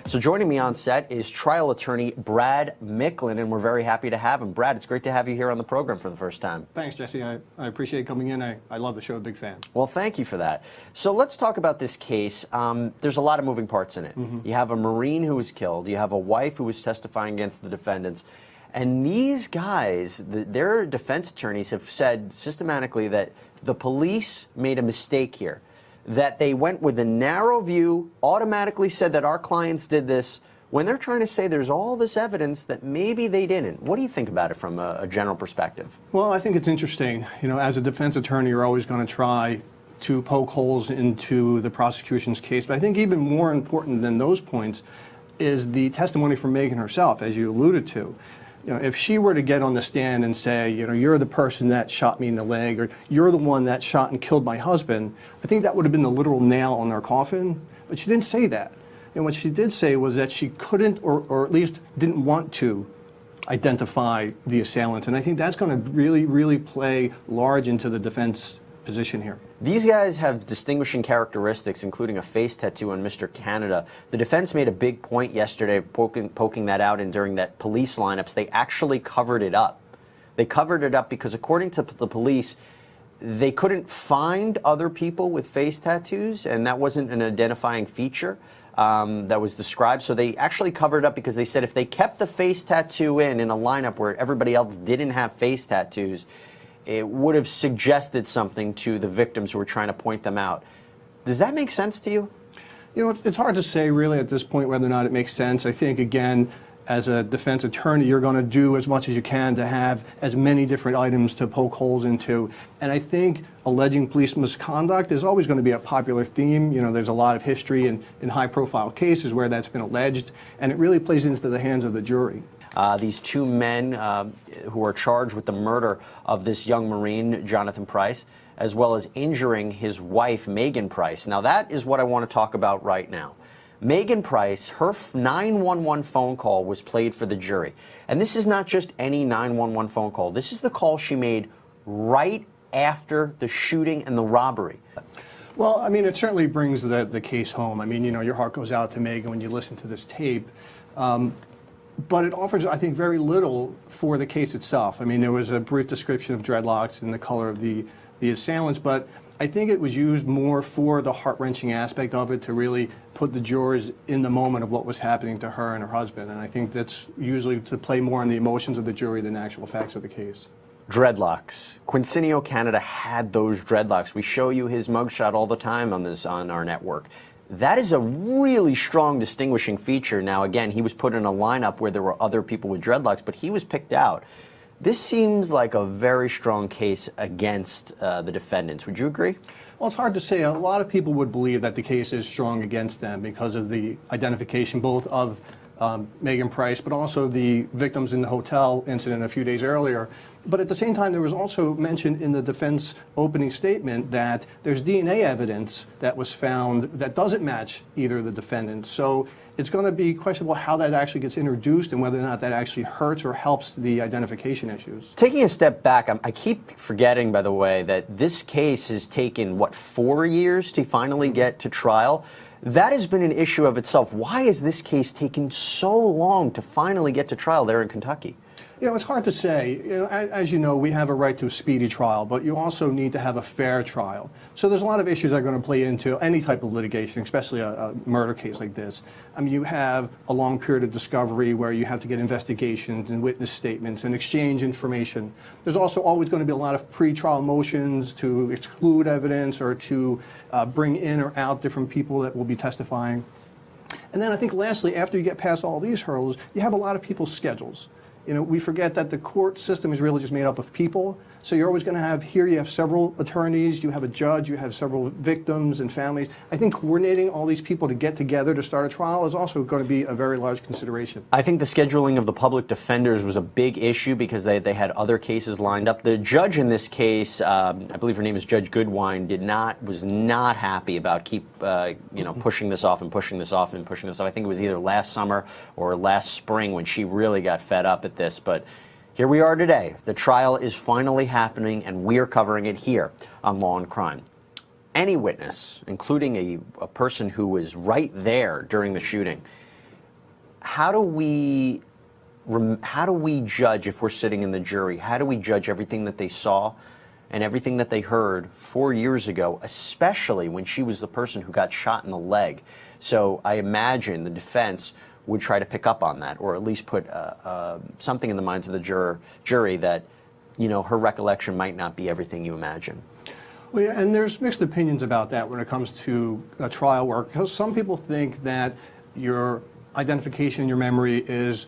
So joining me on set is trial attorney Brad Micklin, and we're very happy to have him. Brad, it's great to have you here on the program for the first time. Thanks, Jesse. I appreciate coming in. I love the show, a big fan. Well, thank you for that. So let's talk about this case. There's a lot of moving parts in it. You have a Marine who was killed. You have a wife who was testifying against the defendants. And these guys, their defense attorneys have said systematically that the police made a mistake here, that they went with a narrow view, automatically said that our clients did this, when they're trying to say there's all this evidence that maybe they didn't. What do you think about it from a general perspective? Well, I think it's interesting. You know, as a defense attorney, you're always going to try to poke holes into the prosecution's case. But I think even more important than those points is the testimony from Megan herself, as you alluded to. You know, if she were to get on the stand and say, you know, you're the person that shot me in the leg, or you're the one that shot and killed my husband, I think that would have been the literal nail on their coffin. But she didn't say that. And what she did say was that she couldn't, or at least didn't want to, identify the assailants. And I think that's going to really, really play large into the defense position here. These guys have distinguishing characteristics, including a face tattoo on Mr. Canada. The defense made a big point yesterday, poking that out, and during that police lineups, they actually covered it up. They covered it up because, according to the police, they couldn't find other people with face tattoos, and that wasn't an identifying feature that was described. So they actually covered it up because they said if they kept the face tattoo in a lineup where everybody else didn't have face tattoos, it would have suggested something to the victims who were trying to point them out. Does that make sense to you? You know, it's hard to say really at this point whether or not it makes sense. I think, again, as a defense attorney, you're going to do as much as you can to have as many different items to poke holes into. And I think alleging police misconduct is always going to be a popular theme. You know, there's a lot of history in high-profile cases where that's been alleged, and it really plays into the hands of the jury. These two men who are charged with the murder of this young Marine, Jonathan Price, as well as injuring his wife, Megan Price. Now, that is what I want to talk about right now. Megan Price, her 911 phone call was played for the jury. And this is not just any 911 phone call. This is the call she made right after the shooting and the robbery. Well, I mean, it certainly brings the case home. I mean, you know, your heart goes out to Megan when you listen to this tape. But it offers, I think, very little for the case itself. I mean, there was a brief description of dreadlocks and the color of the assailants, but I think it was used more for the heart-wrenching aspect of it to really put the jurors in the moment of what was happening to her and her husband. And I think that's usually to play more on the emotions of the jury than the actual facts of the case. Dreadlocks. Quincinio Canada had those dreadlocks. We show you his mugshot all the time on our network. That is a really strong distinguishing feature. Now, again, he was put in a lineup where there were other people with dreadlocks, but he was picked out. This seems like a very strong case against the defendants. Would you agree? Well, it's hard to say. A lot of people would believe that the case is strong against them because of the identification both of Megan Price, but also the victims in the hotel incident a few days earlier. But at the same time, there was also mentioned in the defense opening statement that there's DNA evidence that was found that doesn't match either of the defendants. So it's going to be questionable how that actually gets introduced and whether or not that actually hurts or helps the identification issues. Taking a step back, I keep forgetting, by the way, that this case has taken, what, 4 years to finally get to trial? That has been an issue of itself. Why has this case taken so long to finally get to trial there in Kentucky? You know, it's hard to say. You know, as you know, we have a right to a speedy trial, but you also need to have a fair trial. So there's a lot of issues that are going to play into any type of litigation, especially a murder case like this. I mean, you have a long period of discovery where you have to get investigations and witness statements and exchange information. There's also always going to be a lot of pre-trial motions to exclude evidence or to bring in or out different people that will be testifying. And then I think lastly, after you get past all these hurdles, you have a lot of people's schedules. You know, we forget that the court system is really just made up of people. So you're always going to have, here you have several attorneys, you have a judge, you have several victims and families. I think coordinating all these people to get together to start a trial is also going to be a very large consideration. I think the scheduling of the public defenders was a big issue because they had other cases lined up. The judge in this case, I believe her name is Judge Goodwine, was not happy about pushing this off and pushing this off and pushing this off. I think it was either last summer or last spring when she really got fed up at this. But here we are today. The trial is finally happening, and we are covering it here on Law and Crime. Any witness, including a person who was right there during the shooting, how do we judge if we're sitting in the jury? How do we judge everything that they saw and everything that they heard 4 years ago, especially when she was the person who got shot in the leg? So I imagine the defense would try to pick up on that, or at least put something in the minds of the jury that, her recollection might not be everything you imagine. Well, yeah, and there's mixed opinions about that when it comes to trial work, because some people think that your identification, your memory is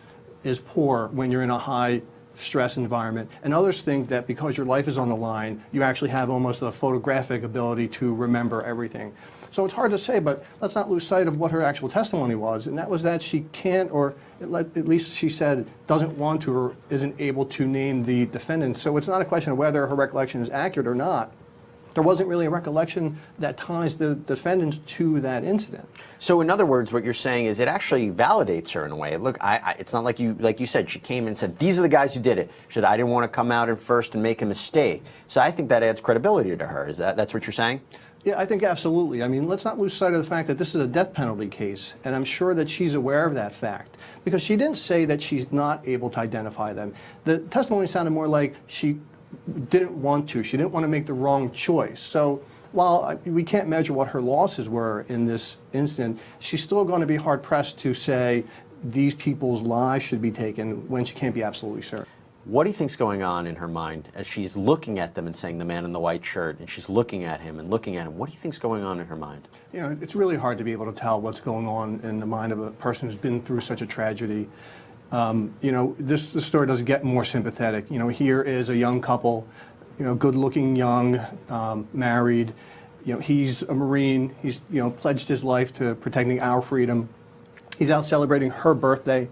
poor when you're in a high stress environment, and others think that because your life is on the line, you actually have almost a photographic ability to remember everything. So it's hard to say, but let's not lose sight of what her actual testimony was, and that was that she can't, or at least she said doesn't want to or isn't able to name the defendant. So it's not a question of whether her recollection is accurate or not. There wasn't really a recollection that ties the defendants to that incident. So in other words, what you're saying is it actually validates her in a way. Look, it's not like you said, she came and said, these are the guys who did it. She said, I didn't want to come out at first and make a mistake. So I think that adds credibility to her. That's what you're saying? Yeah, I think absolutely. I mean, let's not lose sight of the fact that this is a death penalty case, and I'm sure that she's aware of that fact, because she didn't say that she's not able to identify them. The testimony sounded more like she didn't want to. She didn't want to make the wrong choice. So while we can't measure what her losses were in this incident, she's still going to be hard-pressed to say these people's lives should be taken when she can't be absolutely certain. What do you think's going on in her mind as she's looking at them and saying the man in the white shirt, and she's looking at him and looking at him? What do you think's going on in her mind? It's really hard to be able to tell what's going on in the mind of a person who's been through such a tragedy. This story doesn't get more sympathetic. Here is a young couple, good-looking, young, married. He's a Marine. He's, pledged his life to protecting our freedom. He's out celebrating her birthday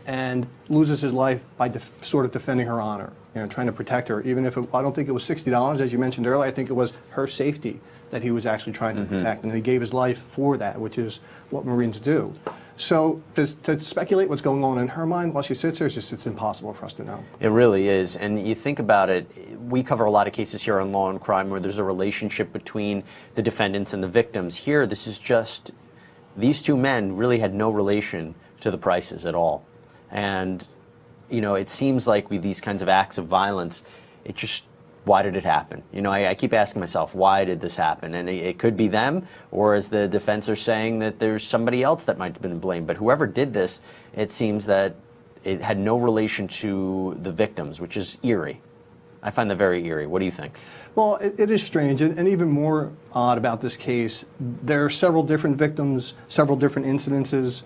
and loses his life by sort of defending her honor, trying to protect her. Even if I don't think it was $60, as you mentioned earlier, I think it was her safety that he was actually trying to protect, and he gave his life for that, which is what Marines do. So to speculate what's going on in her mind while she sits there, it's impossible for us to know. It really is. And you think about it, we cover a lot of cases here on Law and Crime where there's a relationship between the defendants and the victims. Here, this is just, these two men really had no relation to the Prices at all. And, it seems like with these kinds of acts of violence, why did it happen? I keep asking myself, why did this happen? And it could be them, or as the defense are saying, that there's somebody else that might have been blamed. But whoever did this, it seems that it had no relation to the victims, which is eerie. I find that very eerie. What do you think? Well, it is strange, and even more odd about this case, there are several different victims, several different incidences.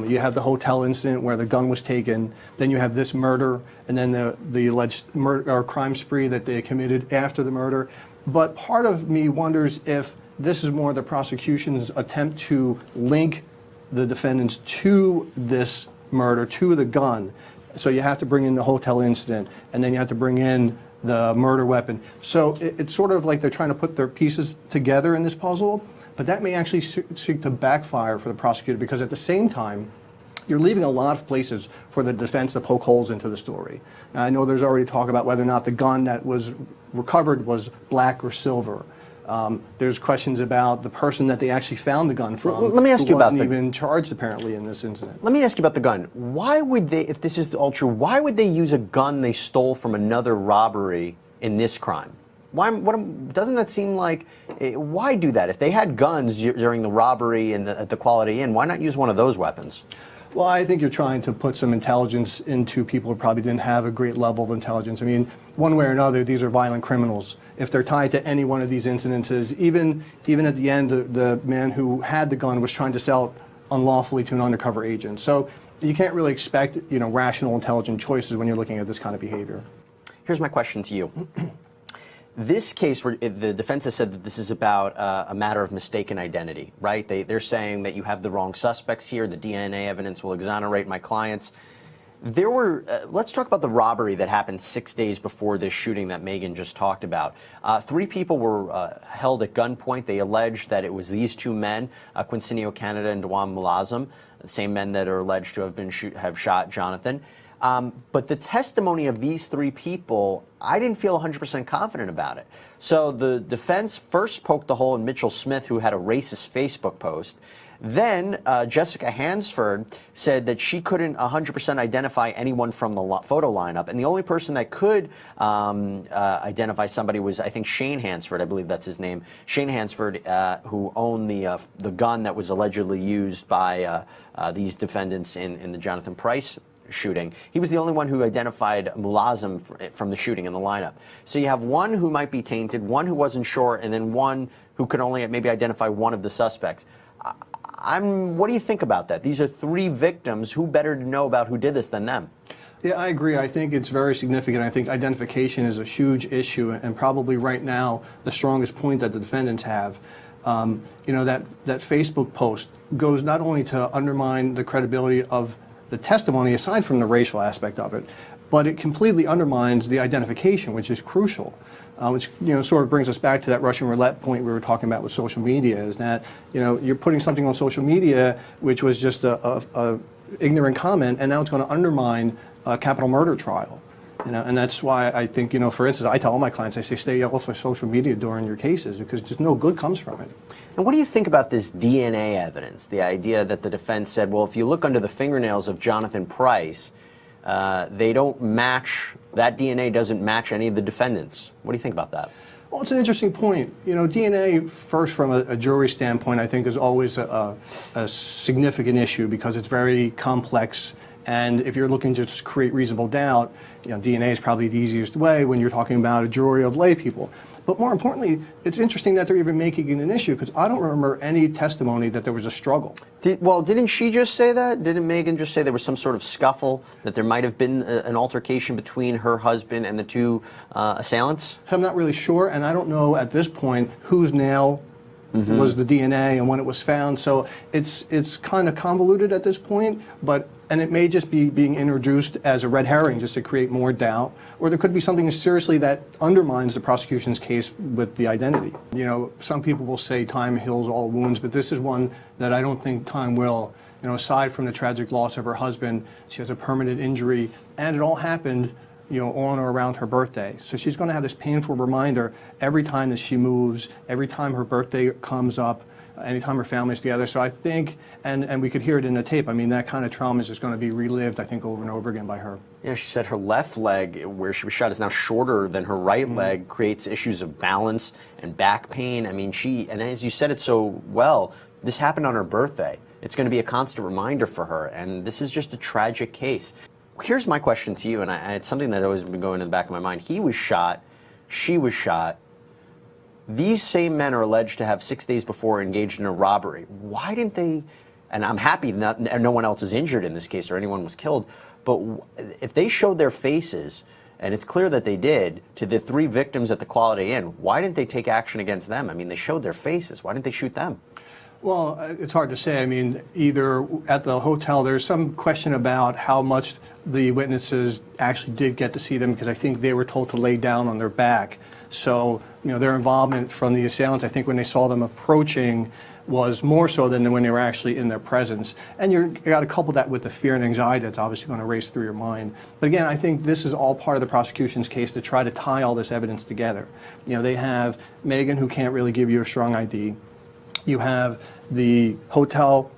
You have the hotel incident where the gun was taken, then you have this murder, and then the alleged murder or crime spree that they committed after the murder. But part of me wonders if this is more the prosecution's attempt to link the defendants to this murder, to the gun. So you have to bring in the hotel incident, and then you have to bring in the murder weapon. So it's sort of like they're trying to put their pieces together in this puzzle. But that may actually seek to backfire for the prosecutor, because at the same time, you're leaving a lot of places for the defense to poke holes into the story. Now, I know there's already talk about whether or not the gun that was recovered was black or silver. There's questions about the person that they actually found the gun from. Let me ask you about who wasn't even charged apparently in this incident. Let me ask you about the gun. Why would they, if this is all true, why would they use a gun they stole from another robbery in this crime? Doesn't that seem like, why do that? If they had guns during the robbery at the Quality Inn, why not use one of those weapons? Well, I think you're trying to put some intelligence into people who probably didn't have a great level of intelligence. I mean, one way or another, these are violent criminals. If they're tied to any one of these incidences, even at the end, the man who had the gun was trying to sell it unlawfully to an undercover agent. So you can't really expect, rational, intelligent choices when you're looking at this kind of behavior. Here's my question to you. This case, where the defense has said that this is about a matter of mistaken identity, right? They're saying that you have the wrong suspects here. The DNA evidence will exonerate my clients. Let's talk about the robbery that happened 6 days before this shooting that Megan just talked about. 3 people were held at gunpoint. They alleged that it was these 2 men, Quincinio Canada and Dewan Mulazam, the same men that are alleged to have shot Jonathan. But the testimony of these three people, I didn't feel 100% confident about it. So the defense first poked the hole in Mitchell Smith, who had a racist Facebook post. Then Jessica Hansford said that she couldn't 100% identify anyone from the photo lineup, and the only person that could identify somebody was, I think, Shane Hansford. I believe that's his name. Shane Hansford, who owned the gun that was allegedly used by these defendants in the Jonathan Price shooting. He was the only one who identified Mulazem from the shooting in the lineup. So you have one who might be tainted, one who wasn't sure, and then one who could only maybe identify one of the suspects. What do you think about that? These are three victims. Who better to know about who did this than them? Yeah, I agree. I think it's very significant. I think identification is a huge issue, and probably right now the strongest point that the defendants have. You know, that Facebook post goes not only to undermine the credibility of the testimony, aside from the racial aspect of it, but it completely undermines the identification, which is crucial. Which, you know, sort of brings us back to that Russian roulette point we were talking about with social media, is that, you know, you're putting something on social media which was just a ignorant comment, and now it's going to undermine a capital murder trial. You know, and that's why I think, you know, for instance, I tell all my clients, I say, stay off of social media during your cases, because just no good comes from it. And what do you think about this DNA evidence? The idea that the defense said, well, if you look under the fingernails of Jonathan Price, they don't match, that DNA doesn't match any of the defendants. What do you think about that? Well, it's an interesting point. You know, DNA, first from a jury standpoint, I think is always a significant issue, because it's very complex. And if you're looking to just create reasonable doubt, you know, DNA is probably the easiest way when you're talking about a jury of lay people. But more importantly, it's interesting that they're even making it an issue, because I don't remember any testimony that there was a struggle. Well, didn't she just say that? Didn't Megan just say there was some sort of scuffle, that there might have been an altercation between her husband and the two assailants? I'm not really sure, and I don't know at this point whose nail was the DNA and when it was found. So it's kind of convoluted at this point, and it may just be being introduced as a red herring just to create more doubt, or there could be something seriously that undermines the prosecution's case with the identity. You know, some people will say time heals all wounds, but this is one that I don't think time will. You know, aside from the tragic loss of her husband, she has a permanent injury, and it all happened, you know, on or around her birthday. So she's going to have this painful reminder every time that she moves, every time her birthday comes up, anytime her family's together. So I think, and we could hear it in the tape, I mean, that kind of trauma is just going to be relived, I think, over and over again by her. Yeah, she said her left leg, where she was shot, is now shorter than her right leg, creates issues of balance and back pain. I mean, and as you said it so well, this happened on her birthday. It's going to be a constant reminder for her, and this is just a tragic case. Here's my question to you, and it's something that had always been going in the back of my mind. He was shot, she was shot. These same men are alleged to have 6 days before engaged in a robbery. Why didn't they, and I'm happy no one else is injured in this case or anyone was killed, but if they showed their faces, and it's clear that they did, to the three victims at the Quality Inn, why didn't they take action against them? I mean, they showed their faces. Why didn't they shoot them? Well, it's hard to say. I mean, either at the hotel, there's some question about how much the witnesses actually did get to see them, because I think they were told to lay down on their back. So, you know, their involvement from the assailants, I think when they saw them approaching, was more so than when they were actually in their presence. And you got to couple that with the fear and anxiety that's obviously going to race through your mind. But again, I think this is all part of the prosecution's case to try to tie all this evidence together. You know, they have Megan, who can't really give you a strong ID. You have the hotel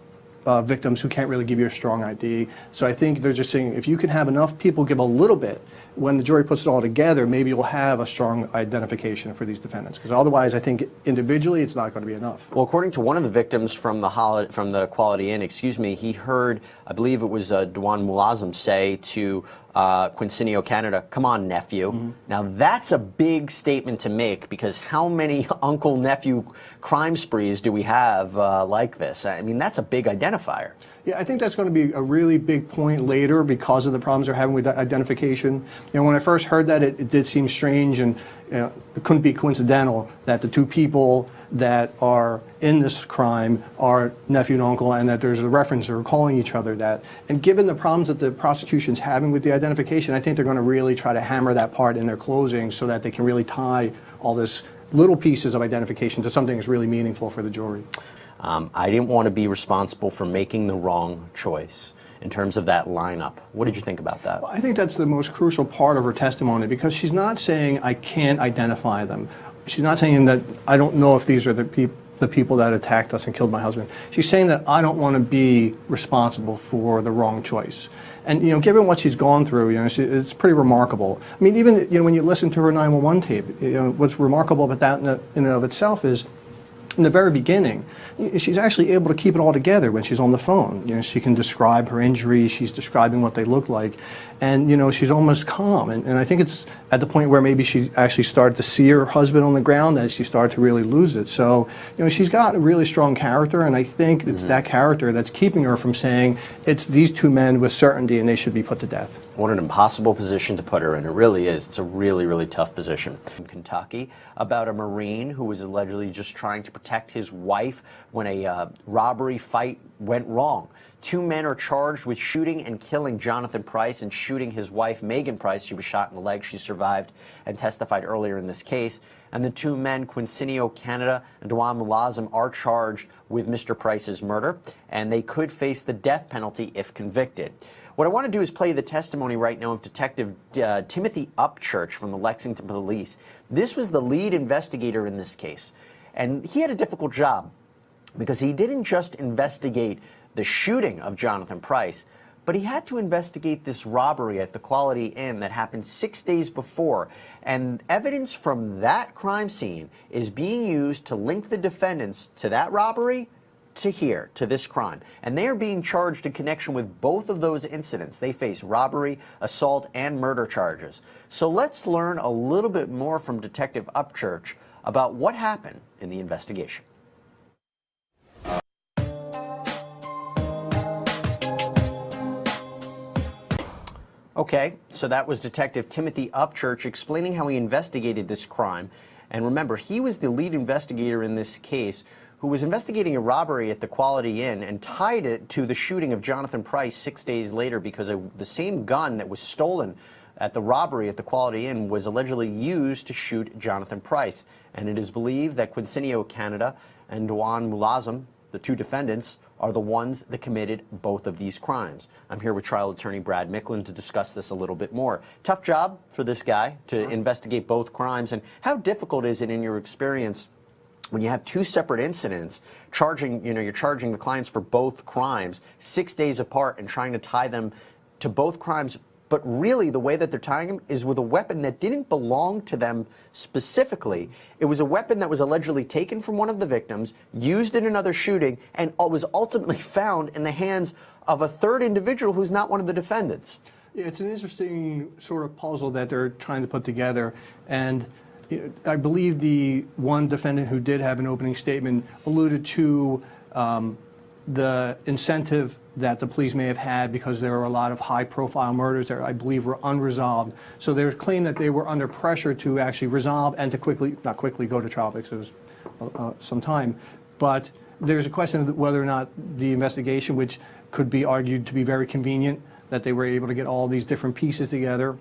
victims who can't really give you a strong ID. So I think they're just saying, if you can have enough people give a little bit, when the jury puts it all together, maybe you'll have a strong identification for these defendants. Because otherwise, I think individually, it's not going to be enough. Well, according to one of the victims from the Quality Inn, he heard, I believe it was Dewan Mulazem, say to Quincinio Canada, "Come on, nephew." Now, that's a big statement to make, because how many uncle-nephew crime sprees do we have like this? I mean, that's a big identifier. Yeah, I think that's going to be a really big point later, because of the problems they're having with identification. You know, when I first heard that, it did seem strange, and you know, it couldn't be coincidental that the two people that are in this crime are nephew and uncle, and that there's a reference or calling each other that. And given the problems that the prosecution's having with the identification, I think they're going to really try to hammer that part in their closing, so that they can really tie all this little pieces of identification to something that's really meaningful for the jury. I didn't want to be responsible for making the wrong choice. in terms of that lineup. What did you think about that? Well, I think that's the most crucial part of her testimony, because she's not saying I can't identify them. She's not saying that I don't know if these are the people that attacked us and killed my husband. She's saying that I don't want to be responsible for the wrong choice. And, you know, given what she's gone through, you know, it's pretty remarkable. I mean, even, you know, when you listen to her 911 tape, you know, what's remarkable about that in and of itself is, in the very beginning, she's actually able to keep it all together when she's on the phone. You know, she can describe her injuries, she's describing what they look like, and, you know, she's almost calm. And I think it's at the point where maybe she actually started to see her husband on the ground as she started to really lose it. So, you know, she's got a really strong character, and I think it's that character that's keeping her from saying it's these two men with certainty and they should be put to death. What an impossible position to put her in. It really is. It's a really, really tough position. In Kentucky, about a Marine who was allegedly just trying to protect his wife when a robbery fight went wrong. Two men are charged with shooting and killing Jonathan Price and shooting his wife, Megan Price. She was shot in the leg. She survived and testified earlier in this case. And the two men, Quincinio Canada and Dewan Mulazim, are charged with Mr. Price's murder, and they could face the death penalty if convicted. What I want to do is play the testimony right now of Detective Timothy Upchurch from the Lexington Police. This was the lead investigator in this case, and he had a difficult job because he didn't just investigate the shooting of Jonathan Price, but he had to investigate this robbery at the Quality Inn that happened 6 days before. And evidence from that crime scene is being used to link the defendants to that robbery to this crime. And they are being charged in connection with both of those incidents. They face robbery, assault, and murder charges. So let's learn a little bit more from Detective Upchurch about what happened in the investigation. Okay, so that was Detective Timothy Upchurch explaining how he investigated this crime. And remember, he was the lead investigator in this case who was investigating a robbery at the Quality Inn and tied it to the shooting of Jonathan Price 6 days later, because the same gun that was stolen at the robbery at the Quality Inn was allegedly used to shoot Jonathan Price. And it is believed that Quincinio Canada and Dewan Mulazim, the two defendants, are the ones that committed both of these crimes. I'm here with trial attorney Brad Micklin to discuss this a little bit more. Tough job for this guy to investigate both crimes, and how difficult is it in your experience when you have two separate incidents, you're charging the clients for both crimes 6 days apart and trying to tie them to both crimes, but really the way that they're tying them is with a weapon that didn't belong to them specifically. It was a weapon that was allegedly taken from one of the victims, used in another shooting, and was ultimately found in the hands of a third individual who's not one of the defendants. Yeah, it's an interesting sort of puzzle that they're trying to put together, and I believe the one defendant who did have an opening statement alluded to the incentive that the police may have had because there were a lot of high-profile murders that I believe were unresolved. So they claim that they were under pressure to actually resolve and to not quickly go to trial because it was some time. But there's a question of whether or not the investigation, which could be argued to be very convenient, that they were able to get all these different pieces together,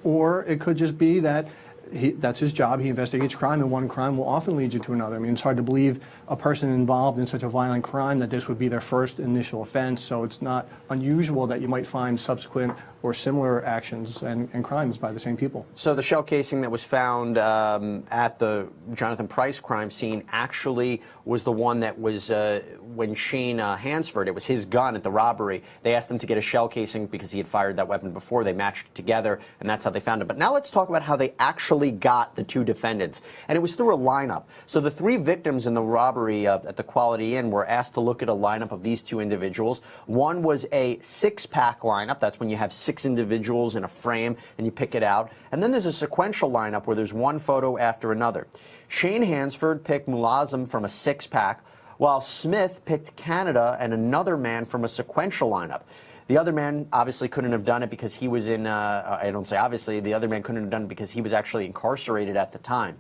or it could just be that that's his job. He investigates crime, and one crime will often lead you to another. I mean, it's hard to believe a person involved in such a violent crime that this would be their first initial offense, so it's not unusual that you might find subsequent or similar actions and crimes by the same people. So the shell casing that was found at the Jonathan Price crime scene actually was the one that was when Shane Hansford, it was his gun at the robbery. They asked him to get a shell casing because he had fired that weapon before. They matched it together, and that's how they found it. But now let's talk about how they actually got the two defendants. And it was through a lineup. So the three victims in the robbery at the Quality Inn were asked to look at a lineup of these two individuals. One was a six-pack lineup. That's when you have six individuals in a frame and you pick it out. And then there's a sequential lineup where there's one photo after another. Shane Hansford picked Mulazim from a six-pack, while Smith picked Canada and another man from a sequential lineup. The other man obviously couldn't have done it because he was in, I don't say obviously, the other man couldn't have done it because he was actually incarcerated at the time.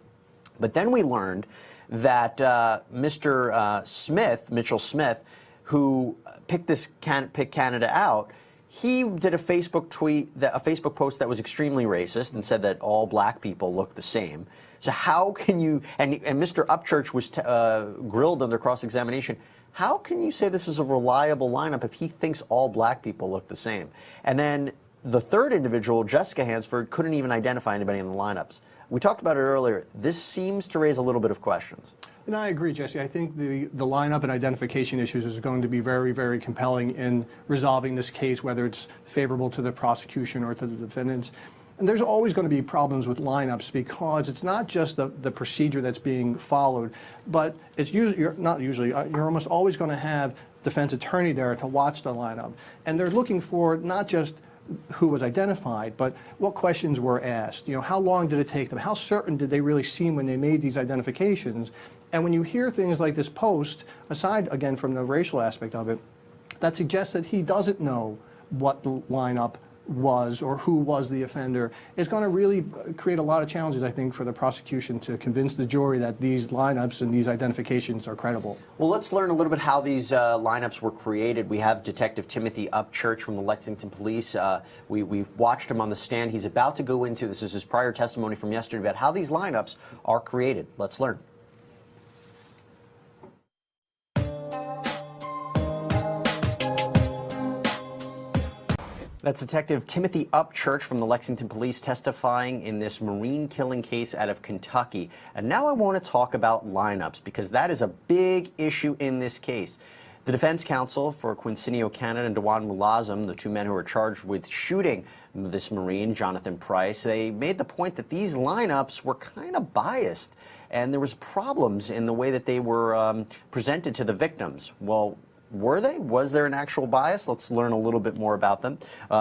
But then we learned that Mr. Smith, Mitchell Smith, who picked Canada out, He did a Facebook post that was extremely racist and said that all black people look the same. So how can you, and Mr. Upchurch was grilled under cross-examination, how can you say this is a reliable lineup if he thinks all black people look the same? And then the third individual, Jessica Hansford, couldn't even identify anybody in the lineups. We talked about it earlier. This seems to raise a little bit of questions. And I agree, Jesse. I think the lineup and identification issues is going to be very, very compelling in resolving this case, whether it's favorable to the prosecution or to the defendants. And there's always going to be problems with lineups because it's not just the procedure that's being followed, but it's you're almost always going to have defense attorney there to watch the lineup. And they're looking for not just who was identified, but what questions were asked. You know, how long did it take them? How certain did they really seem when they made these identifications? And when you hear things like this post, aside again from the racial aspect of it, that suggests that he doesn't know what the lineup was or who was the offender, it's going to really create a lot of challenges, I think, for the prosecution to convince the jury that these lineups and these identifications are credible. Well, let's learn a little bit how these lineups were created. We have Detective Timothy Upchurch from the Lexington Police. We watched him on the stand. He's about to go into, this is his prior testimony from yesterday, about how these lineups are created. Let's learn. That's Detective Timothy Upchurch from the Lexington Police testifying in this Marine killing case out of Kentucky. And now I want to talk about lineups because that is a big issue in this case. The defense counsel for Quincinio Canada and Dewan Mulazam, the two men who were charged with shooting this Marine, Jonathan Price, they made the point that these lineups were kind of biased and there was problems in the way that they were presented to the victims. Well, were they? Was there an actual bias? Let's learn a little bit more about them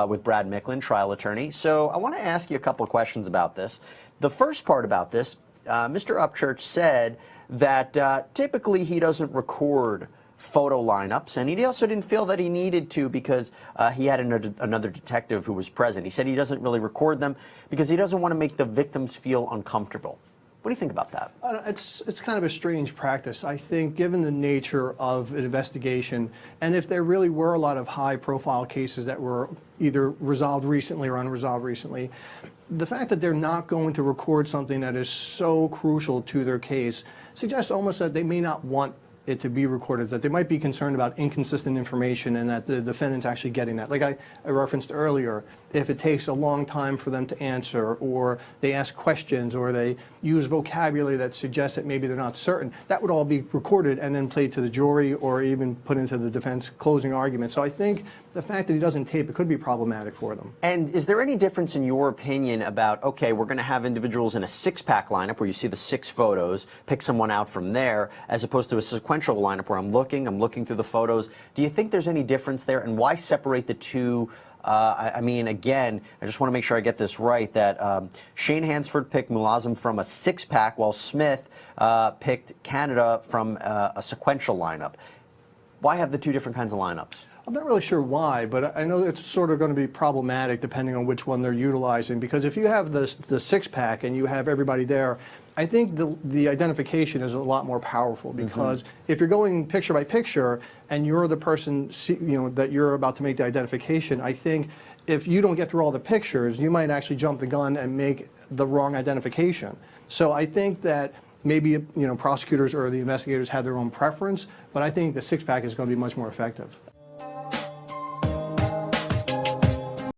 with Brad Micklin, trial attorney. So I want to ask you a couple of questions about this. The first part about this, Mr. Upchurch said that typically he doesn't record photo lineups, and he also didn't feel that he needed to because he had another detective who was present. He said he doesn't really record them because he doesn't want to make the victims feel uncomfortable. What do you think about that? It's kind of a strange practice. I think given the nature of an investigation, and if there really were a lot of high-profile cases that were either resolved recently or unresolved recently, the fact that they're not going to record something that is so crucial to their case suggests almost that they may not want it to be recorded, that they might be concerned about inconsistent information and that the defendant's actually getting that. Like I referenced earlier, if it takes a long time for them to answer, or they ask questions, or they use vocabulary that suggests that maybe they're not certain, that would all be recorded and then played to the jury or even put into the defense closing argument. So I think the fact that he doesn't tape it could be problematic for them. And is there any difference in your opinion about, okay, we're going to have individuals in a six-pack lineup where you see the 6 photos, pick someone out from there, as opposed to a sequential lineup where I'm looking through the photos. Do you think there's any difference there, and why separate the two? I mean, again, I just want to make sure I get this right, that Shane Hansford picked Mulazam from a 6-pack while Smith picked Canada from a sequential lineup. Why have the two different kinds of lineups? I'm not really sure why, but I know it's sort of going to be problematic depending on which one they're utilizing, because if you have the 6-pack and you have everybody there, I think the identification is a lot more powerful, because if you're going picture by picture and you're the person that you're about to make the identification, I think if you don't get through all the pictures, you might actually jump the gun and make the wrong identification. So I think that maybe prosecutors or the investigators have their own preference, but I think the 6-pack is going to be much more effective.